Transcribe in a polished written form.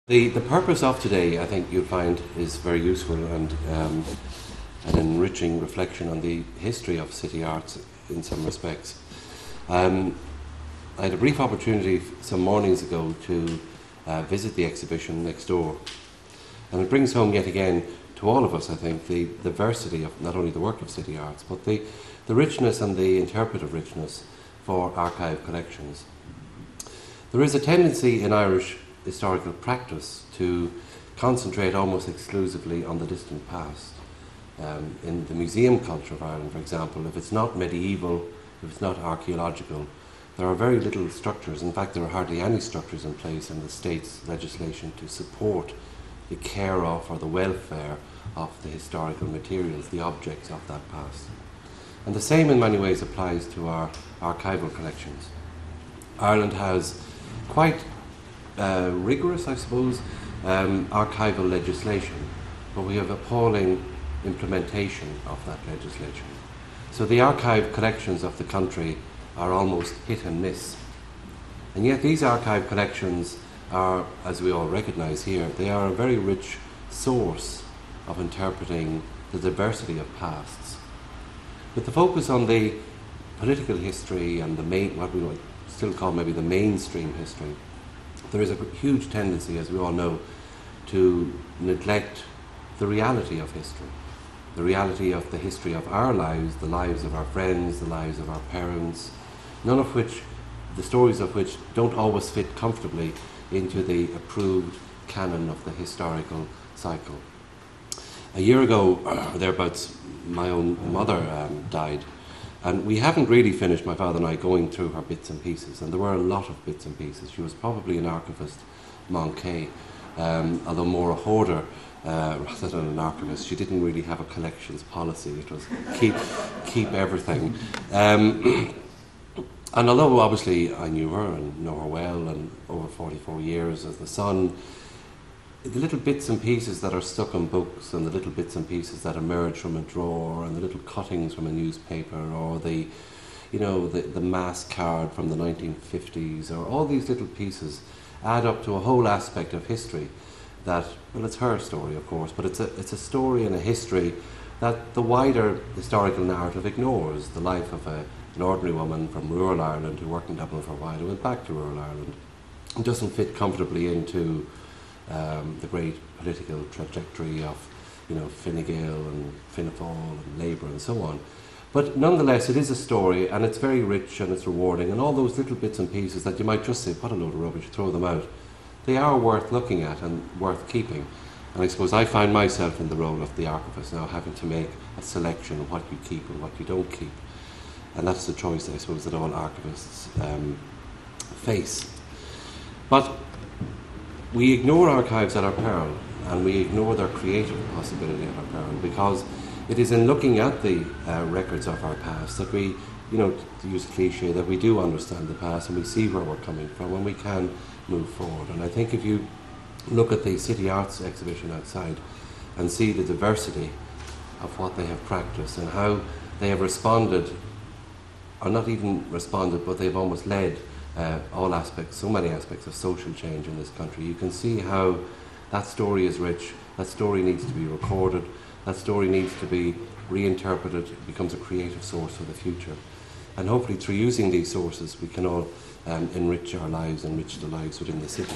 The purpose of today, I think you'll find, is very useful and an enriching reflection on the history of City Arts in some respects. I had a brief opportunity some mornings ago to visit the exhibition next door, and it brings home yet again to all of us, I think, the diversity of not only the work of City Arts, but the richness and the interpretive richness for archive collections. There is a tendency in Irish historical practice to concentrate almost exclusively on the distant past. In the museum culture of Ireland, for example, if it's not medieval, if it's not archaeological, there are very little structures. In fact, there are hardly any structures in place in the state's legislation to support the care of or the welfare of the historical materials, the objects of that past. And the same in many ways applies to our archival collections. Ireland has quite rigorous, I suppose, archival legislation, but we have appalling implementation of that legislation. So the archive collections of the country are almost hit and miss. And yet these archive collections are, as we all recognise here, they are a very rich source of interpreting the diversity of pasts. With the focus on the political history and what we would still call maybe the mainstream history, there is a huge tendency, as we all know, to neglect the reality of history, the reality of the history of our lives, the lives of our friends, the lives of our parents, none of which, the stories of which don't always fit comfortably into the approved canon of the historical cycle. A year ago, thereabouts, my own mother died. And we haven't really finished, my father and I, going through her bits and pieces. And there were a lot of bits and pieces. She was probably an archivist manqué, although more a hoarder rather than an archivist. She didn't really have a collections policy. It was keep everything. And although obviously I knew her and know her well, and over 44 years as the son, the little bits and pieces that are stuck on books, and the little bits and pieces that emerge from a drawer, and the little cuttings from a newspaper, or the mass card from the 1950s, or all these little pieces add up to a whole aspect of history that, well, it's her story, of course, but it's a story and a history that the wider historical narrative ignores. The life of an ordinary woman from rural Ireland who worked in Dublin for a while, who went back to rural Ireland, and doesn't fit comfortably into the great political trajectory of, Fine Gael and Fianna Fáil and Labour and so on. But nonetheless, it is a story, and it's very rich and it's rewarding, and all those little bits and pieces that you might just say, what a load of rubbish, throw them out. They are worth looking at and worth keeping. And I suppose I find myself in the role of the archivist now, having to make a selection of what you keep and what you don't keep. And that's the choice, I suppose, that all archivists face. But we ignore archives at our peril, and we ignore their creative possibility at our peril, because it is in looking at the records of our past that we, to use a cliche, that we do understand the past and we see where we're coming from and we can move forward. And I think if you look at the City Arts exhibition outside and see the diversity of what they have practiced and how they have responded, or not even responded, but they've almost led all aspects, so many aspects of social change in this country, you can see how that story is rich, that story needs to be recorded, that story needs to be reinterpreted, it becomes a creative source for the future. And hopefully through using these sources we can all enrich our lives, enrich the lives within the city.